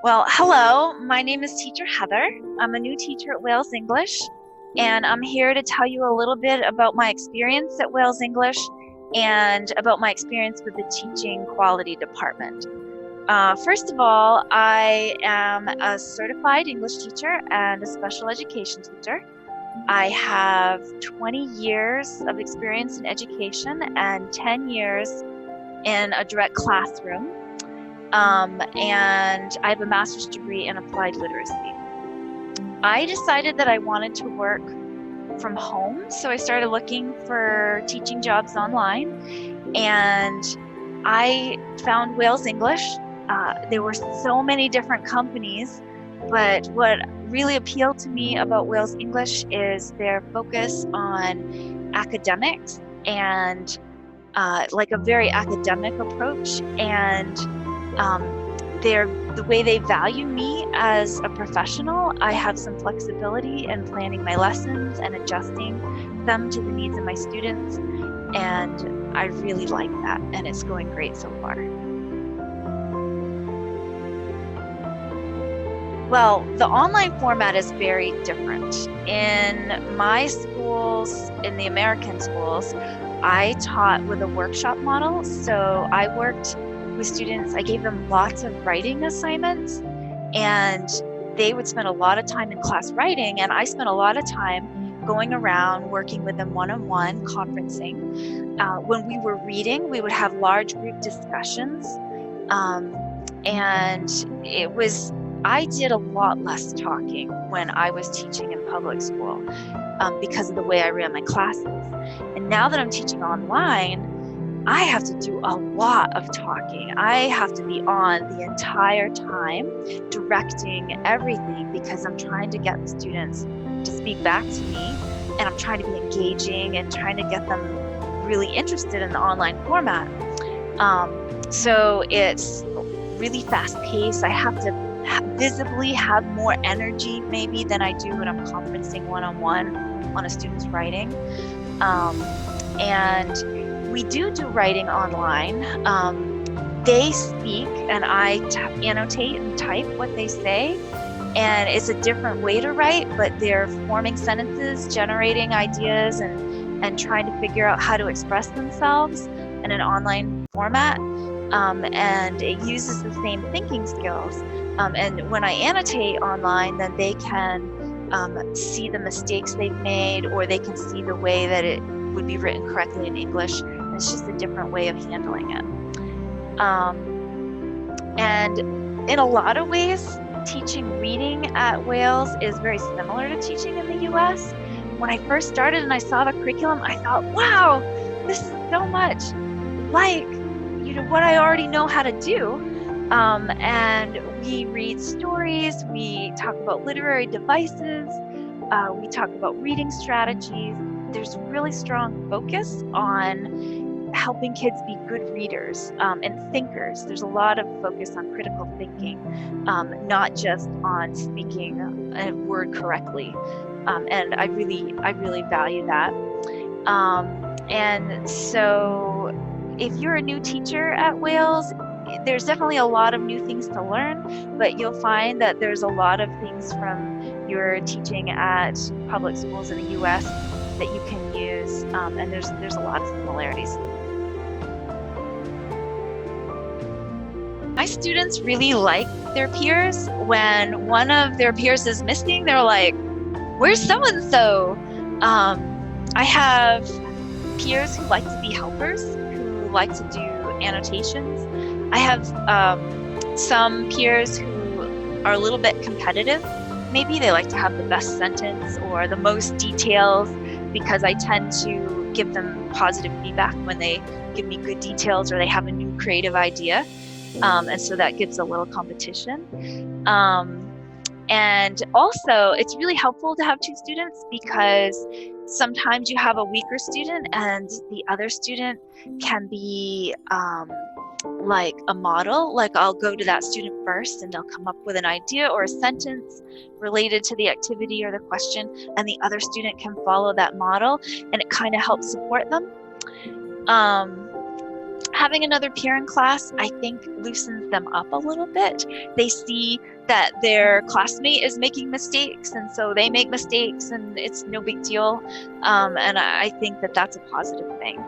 Well, hello, my name is Teacher Heather. I'm a new teacher at Wales English, and I'm here to tell you a little bit about my experience at Wales English and about my experience with the teaching quality department. First of all, I am a certified English teacher and a special education teacher. I have 20 years of experience in education and 10 years in a direct classroom. And I have a master's degree in applied literacy. I decided that I wanted to work from home, so I started looking for teaching jobs online, and I found Wales English. There were so many different companies, but what really appealed to me about Wales English is their focus on academics and like a very academic approach, and the way they value me as a professional. I have some flexibility in planning my lessons and adjusting them to the needs of my students, and I really like that, and it's going great so far. Well, the online format is very different. In my schools, in the American schools, I taught with a workshop model. So I worked with students, I gave them lots of writing assignments, and they would spend a lot of time in class writing, and I spent a lot of time going around working with them one-on-one, conferencing. When we were reading, we would have large group discussions, and I did a lot less talking when I was teaching in public school because of the way I ran my classes. And now that I'm teaching online, I have to do a lot of talking. I have to be on the entire time, directing everything, because I'm trying to get the students to speak back to me, and I'm trying to be engaging and trying to get them really interested in the online format. So it's really fast paced. I have to visibly have more energy maybe than I do when I'm conferencing one-on-one on a student's writing. And we do writing online. They speak, and I annotate and type what they say, and it's a different way to write, but they're forming sentences, generating ideas, and trying to figure out how to express themselves in an online format. And it uses the same thinking skills. And when I annotate online, then they can see the mistakes they've made, or they can see the way that it would be written correctly in English. It's just a different way of handling it. And in a lot of ways, teaching reading at Wales is very similar to teaching in the US. When I first started and I saw the curriculum, I thought, wow, this is so much like what I already know how to do. And we read stories, we talk about literary devices, we talk about reading strategies. There's really strong focus on helping kids be good readers and thinkers. There's a lot of focus on critical thinking, not just on speaking a word correctly. And I really value that. And so if you're a new teacher at Wales, there's definitely a lot of new things to learn, but you'll find that there's a lot of things from your teaching at public schools in the US that you can use, and there's a lot of similarities. My students really like their peers. When one of their peers is missing, they're like, "Where's so-and-so?" I have peers who like to be helpers, who like to do annotations. I have some peers who are a little bit competitive. Maybe they like to have the best sentence or the most details, because I tend to give them positive feedback when they give me good details or they have a new creative idea. And so that gives a little competition. And also, it's really helpful to have two students, because sometimes you have a weaker student and the other student can be like a model. Like, I'll go to that student first and they'll come up with an idea or a sentence related to the activity or the question, and the other student can follow that model, and it kind of helps support them. having another peer in class, I think, loosens them up a little bit. They see that their classmate is making mistakes, and so they make mistakes, and it's no big deal. And I think that that's a positive thing.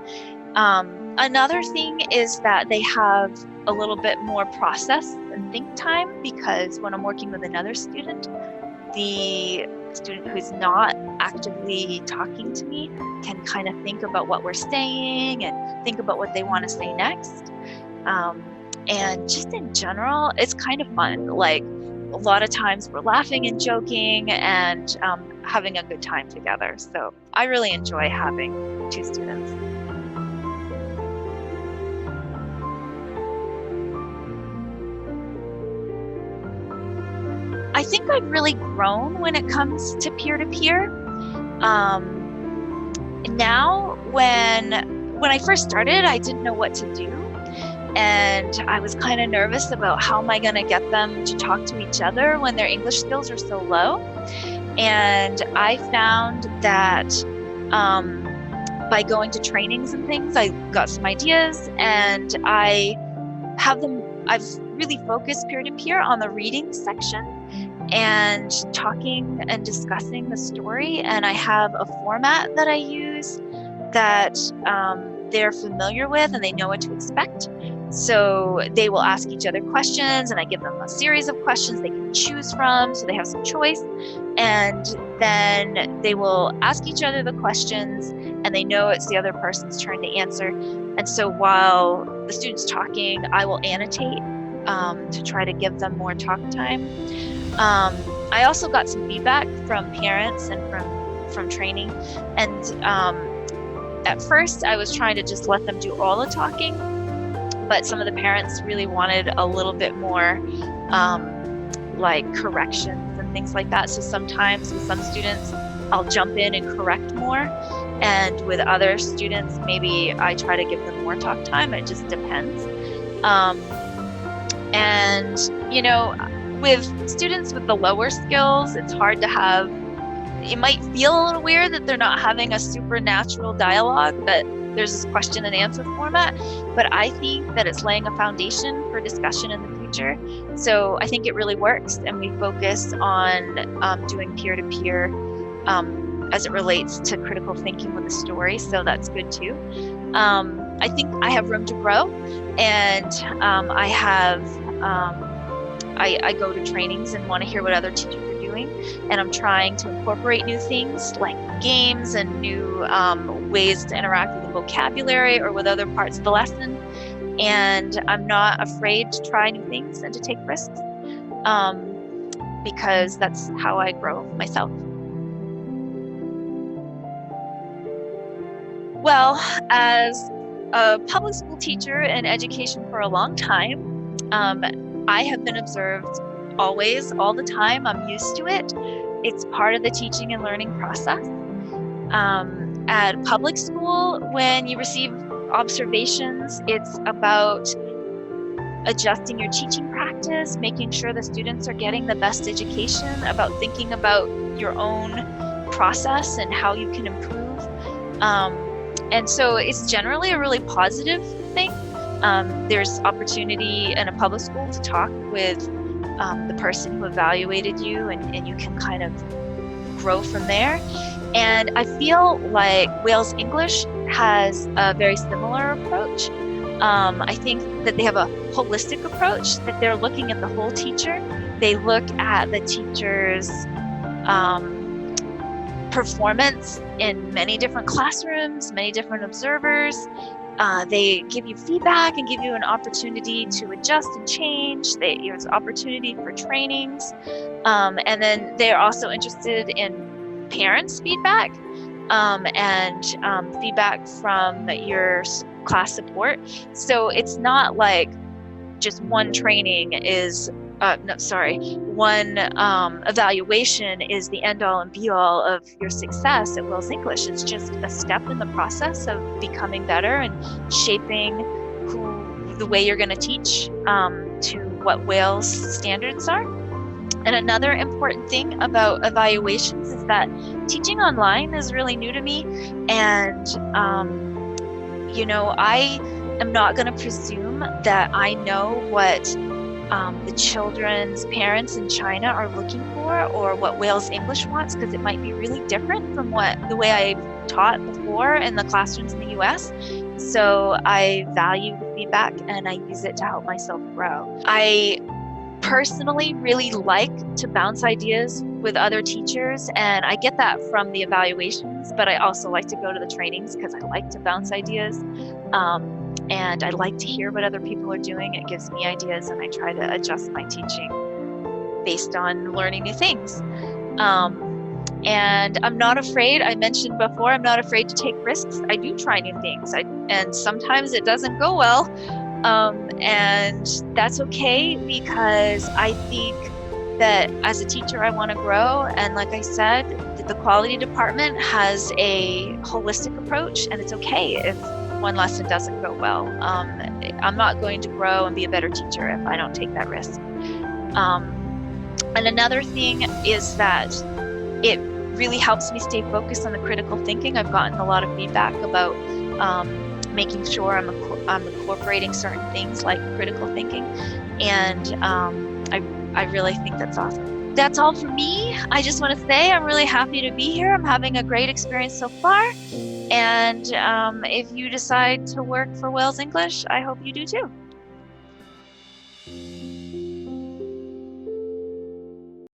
Another thing is that they have a little bit more process and think time, because when I'm working with another student, the student who's not actively talking to me can kind of think about what we're saying and think about what they want to say next. And just in general, it's kind of fun. Like, a lot of times we're laughing and joking and having a good time together. So I really enjoy having 2 students. I think I've really grown when it comes to peer-to-peer. Now, when I first started, I didn't know what to do. And I was kind of nervous about how am I going to get them to talk to each other when their English skills are so low. And I found that by going to trainings and things, I got some ideas, and I've really focused peer-to-peer on the reading section and talking and discussing the story. And I have a format that I use that they're familiar with and they know what to expect. So they will ask each other questions, and I give them a series of questions they can choose from, so they have some choice. And then they will ask each other the questions, and they know it's the other person's turn to answer. And so while the student's talking, I will annotate to try to give them more talk time. I also got some feedback from parents and from training. And at first, I was trying to just let them do all the talking, but some of the parents really wanted a little bit more like corrections and things like that. So sometimes with some students, I'll jump in and correct more. And with other students, maybe I try to give them more talk time. It just depends. And, you know, with students with the lower skills, it's hard to have, it might feel a little weird that they're not having a supernatural dialogue, that there's this question and answer format, but I think that it's laying a foundation for discussion in the future. So I think it really works, and we focus on doing peer-to-peer as it relates to critical thinking with a story, so that's good too. I think I have room to grow, and I go to trainings and want to hear what other teachers are doing, and I'm trying to incorporate new things like games and new ways to interact with the vocabulary or with other parts of the lesson. And I'm not afraid to try new things and to take risks, because that's how I grow myself. Well, as a public school teacher in education for a long time, I have been observed always, all the time. I'm used to it. It's part of the teaching and learning process. At public school, when you receive observations, it's about adjusting your teaching practice, making sure the students are getting the best education, about thinking about your own process and how you can improve. And so it's generally a really positive thing. There's opportunity in a public school to talk with the person who evaluated you, and you can kind of grow from there. And I feel like Wales English has a very similar approach. I think that they have a holistic approach, that they're looking at the whole teacher. They look at the teacher's performance in many different classrooms, many different observers. They give you feedback and give you an opportunity to adjust and change. There's opportunity for trainings. And then they're also interested in parents' feedback and feedback from your class support. So it's not like just one training is one evaluation is the end all and be all of your success at Wales English. It's just a step in the process of becoming better and shaping the way you're going to teach to what Wales standards are. And another important thing about evaluations is that teaching online is really new to me. And, I am not going to presume that I know what the children's parents in China are looking for, or what Wales English wants, because it might be really different from the way I've taught before in the classrooms in the US. So I value the feedback and I use it to help myself grow. I personally really like to bounce ideas with other teachers, and I get that from the evaluations, but I also like to go to the trainings because I like to bounce ideas. And I like to hear what other people are doing. It gives me ideas, and I try to adjust my teaching based on learning new things. And I'm not afraid, I mentioned before, I'm not afraid to take risks. I do try new things, and sometimes it doesn't go well. And that's okay, because I think that as a teacher, I want to grow. And like I said, the quality department has a holistic approach, and it's okay if one lesson doesn't go well. I'm not going to grow and be a better teacher if I don't take that risk. And another thing is that it really helps me stay focused on the critical thinking. I've gotten a lot of feedback about making sure I'm incorporating certain things like critical thinking, and I really think that's awesome. That's all for me. I just want to say I'm really happy to be here. I'm having a great experience so far, and if you decide to work for Wales English, I hope you do too.